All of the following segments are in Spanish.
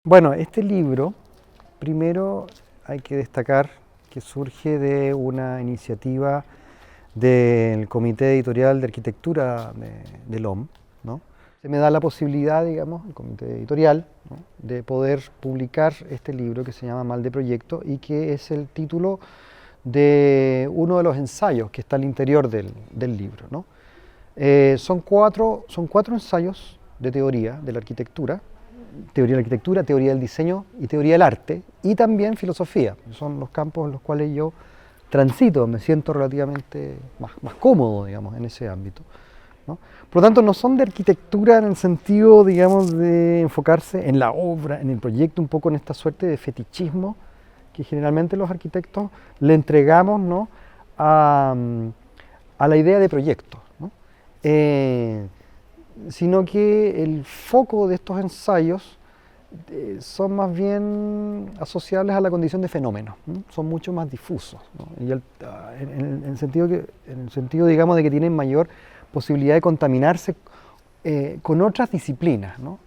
Bueno, este libro, primero hay que destacar que surge de una iniciativa del Comité Editorial de Arquitectura del OM, ¿no? Se me da la posibilidad, digamos, el Comité Editorial, ¿no?, de poder publicar este libro que se llama Mal de Proyecto y que es el título de uno de los ensayos que está al interior del libro, ¿no? Son cuatro ensayos de teoría de la arquitectura, teoría del diseño y teoría del arte, y también filosofía. Son los campos en los cuales yo transito, me siento relativamente más cómodo, digamos, en ese ámbito, ¿no? Por lo tanto, no son de arquitectura en el sentido, digamos, de enfocarse en la obra, en el proyecto, un poco en esta suerte de fetichismo que generalmente los arquitectos le entregamos, ¿no?, a la idea de proyecto, ¿no? Sino que el foco de estos ensayos son más bien asociables a la condición de fenómeno, ¿no? Son mucho más difusos, ¿no? Y en el sentido, digamos, de que tienen mayor posibilidad de contaminarse con otras disciplinas, ¿no?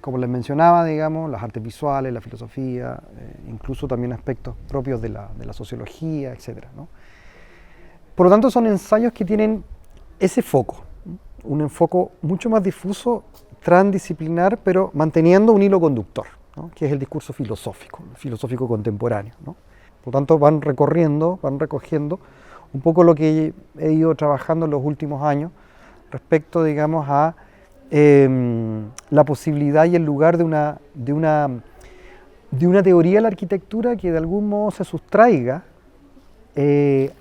Como les mencionaba, digamos, las artes visuales, la filosofía, incluso también aspectos propios de la sociología, etc., ¿no? Por lo tanto, son ensayos que tienen ese foco, ¿no?, un enfoque mucho más difuso, transdisciplinar, pero manteniendo un hilo conductor, ¿no?, que es el discurso filosófico contemporáneo, ¿no? Por lo tanto, van recogiendo un poco lo que he ido trabajando en los últimos años respecto, digamos, a la posibilidad y el lugar de una teoría de la arquitectura que de algún modo se sustraiga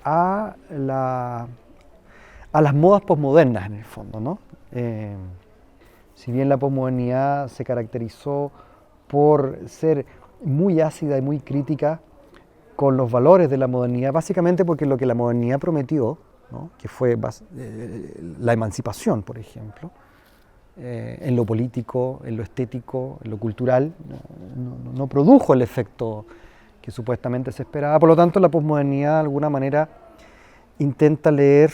a las modas posmodernas, en el fondo, ¿no? Si bien la posmodernidad se caracterizó por ser muy ácida y muy crítica con los valores de la modernidad, básicamente porque lo que la modernidad prometió, ¿no?, que fue la emancipación, por ejemplo, en lo político, en lo estético, en lo cultural, no produjo el efecto que supuestamente se esperaba. Por lo tanto, la posmodernidad de alguna manera intenta leer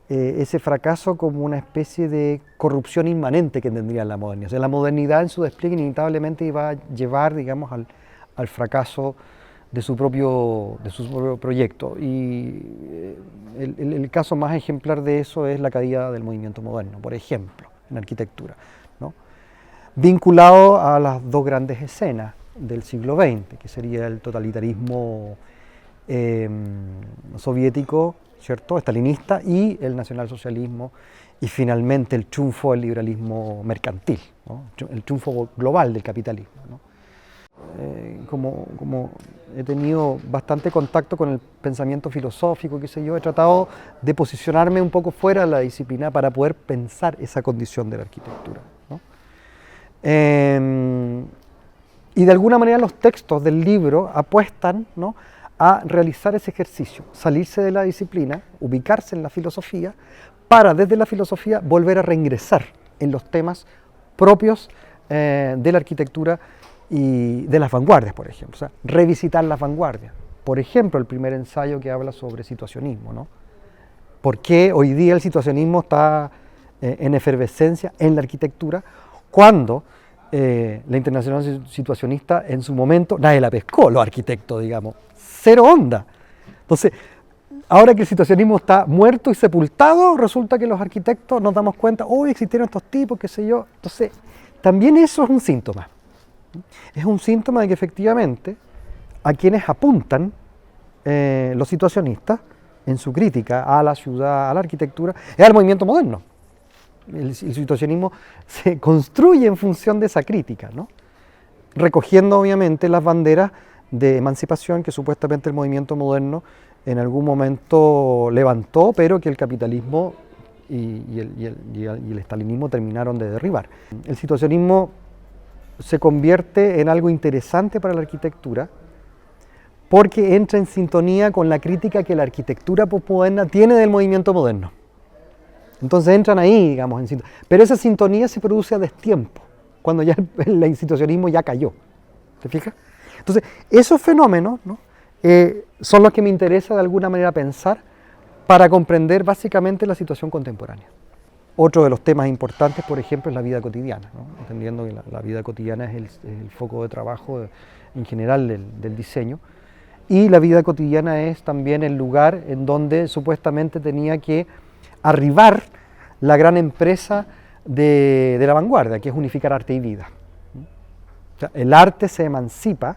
ese fracaso como una especie de corrupción inmanente que tendría la modernidad. O sea, la modernidad en su despliegue inevitablemente iba a llevar, digamos, al fracaso de su propio proyecto. Y el caso más ejemplar de eso es la caída del movimiento moderno, por ejemplo, en arquitectura, ¿no?, vinculado a las dos grandes escenas del siglo XX, que sería el totalitarismo soviético, ¿cierto?, estalinista, y el nacionalsocialismo, y finalmente el triunfo del liberalismo mercantil, ¿no?, el triunfo global del capitalismo, ¿no? Como he tenido bastante contacto con el pensamiento filosófico, qué sé yo, he tratado de posicionarme un poco fuera de la disciplina para poder pensar esa condición de la arquitectura, ¿no? Y de alguna manera los textos del libro apuestan, ¿no?, a realizar ese ejercicio, salirse de la disciplina, ubicarse en la filosofía, para desde la filosofía volver a reingresar en los temas propios de la arquitectura y de las vanguardias, por ejemplo. O sea, revisitar las vanguardias. Por ejemplo, el primer ensayo que habla sobre situacionismo, ¿no? ¿Por qué hoy día el situacionismo está en efervescencia en la arquitectura cuando la Internacional Situacionista en su momento nadie la pescó, los arquitectos, digamos, cero onda? Entonces, ahora que el situacionismo está muerto y sepultado, resulta que los arquitectos nos damos cuenta, hoy existieron estos tipos, qué sé yo. Entonces, también eso es un síntoma. Es un síntoma de que efectivamente a quienes apuntan los situacionistas en su crítica a la ciudad, a la arquitectura, es al movimiento moderno. El situacionismo se construye en función de esa crítica, ¿no?, recogiendo obviamente las banderas de emancipación que supuestamente el movimiento moderno en algún momento levantó, pero que el capitalismo y el estalinismo terminaron de derribar. El situacionismo se convierte en algo interesante para la arquitectura porque entra en sintonía con la crítica que la arquitectura posmoderna tiene del movimiento moderno. Entonces entran ahí, digamos, en sintonía. Pero esa sintonía se produce a destiempo, cuando ya el situacionismo ya cayó. ¿Te fijas? Entonces, esos fenómenos, ¿no?, son los que me interesa de alguna manera pensar para comprender básicamente la situación contemporánea. Otro de los temas importantes, por ejemplo, es la vida cotidiana, ¿no? Entendiendo que la vida cotidiana es el foco de trabajo en general del diseño. Y la vida cotidiana es también el lugar en donde supuestamente tenía que arribar la gran empresa de la vanguardia, que es unificar arte y vida. O sea, el arte se emancipa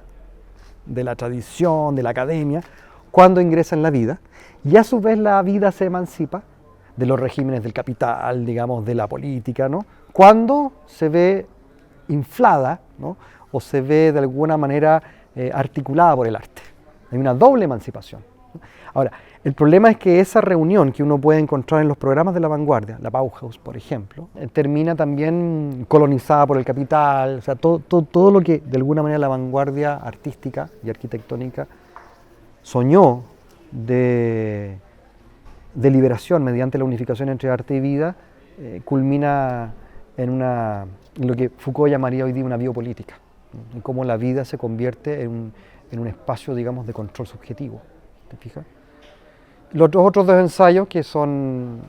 de la tradición, de la academia, cuando ingresa en la vida, y a su vez la vida se emancipa de los regímenes del capital, digamos, de la política, ¿no? Cuando se ve inflada, ¿no? O se ve de alguna manera articulada por el arte. Hay una doble emancipación. Ahora, el problema es que esa reunión que uno puede encontrar en los programas de la vanguardia, la Bauhaus, por ejemplo, termina también colonizada por el capital, o sea, todo lo que de alguna manera la vanguardia artística y arquitectónica soñó de liberación mediante la unificación entre arte y vida, culmina en lo que Foucault llamaría hoy día una biopolítica, y cómo la vida se convierte en un espacio, digamos, de control subjetivo. ¿Te fijas? Los otros dos ensayos, que son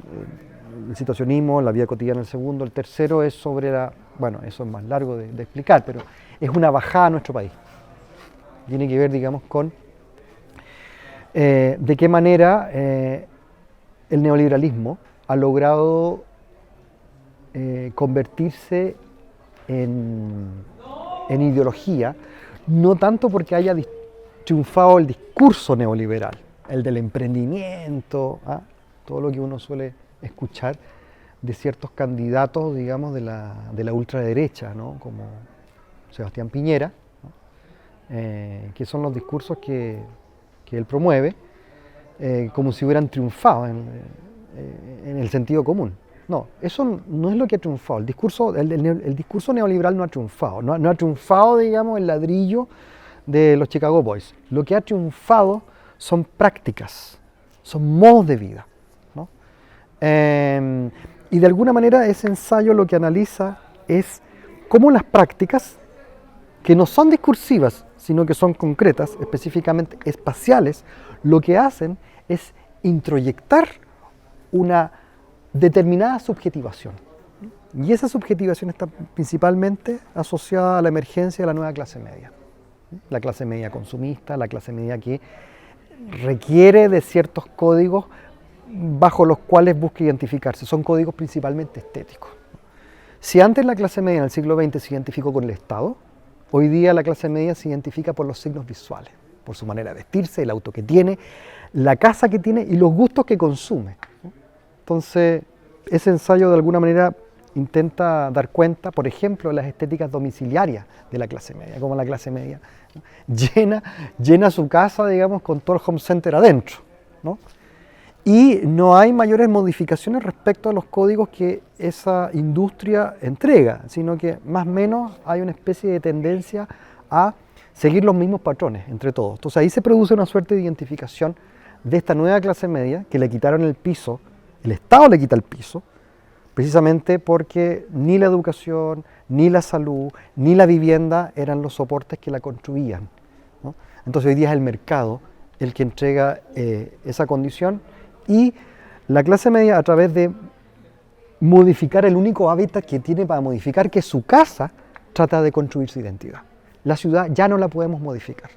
el situacionismo, la vida cotidiana el segundo, el tercero es sobre bueno, eso es más largo de explicar, pero es una bajada a nuestro país. Tiene que ver, digamos, con de qué manera el neoliberalismo ha logrado convertirse en ideología, no tanto porque haya triunfado el discurso neoliberal, el del emprendimiento, todo lo que uno suele escuchar de ciertos candidatos, digamos, de la ultraderecha, ¿no? Como Sebastián Piñera, ¿no? Que son los discursos que él promueve, como si hubieran triunfado en el sentido común. No, eso no es lo que ha triunfado. El discurso neoliberal no ha triunfado. No ha triunfado, digamos, el ladrillo de los Chicago Boys. Lo que ha triunfado son prácticas, son modos de vida, ¿no? Y de alguna manera ese ensayo lo que analiza es cómo las prácticas, que no son discursivas, sino que son concretas, específicamente espaciales, lo que hacen es introyectar una determinada subjetivación. Y esa subjetivación está principalmente asociada a la emergencia de la nueva clase media. La clase media consumista, la clase media que requiere de ciertos códigos bajo los cuales busca identificarse. Son códigos principalmente estéticos. Si antes la clase media en el siglo XX se identificó con el Estado, hoy día la clase media se identifica por los signos visuales, por su manera de vestirse, el auto que tiene, la casa que tiene y los gustos que consume. Entonces, ese ensayo de alguna manera intenta dar cuenta, por ejemplo, de las estéticas domiciliarias de la clase media, como la clase media, ¿no? llena su casa, digamos, con todo el home center adentro, ¿no? Y no hay mayores modificaciones respecto a los códigos que esa industria entrega, sino que más o menos hay una especie de tendencia a seguir los mismos patrones entre todos. Entonces ahí se produce una suerte de identificación de esta nueva clase media que le quitaron el piso, el Estado le quita el piso, precisamente porque ni la educación, ni la salud, ni la vivienda eran los soportes que la construían, ¿no? Entonces hoy día es el mercado el que entrega esa condición, y la clase media, a través de modificar el único hábitat que tiene para modificar, que es su casa, trata de construir su identidad. La ciudad ya no la podemos modificar.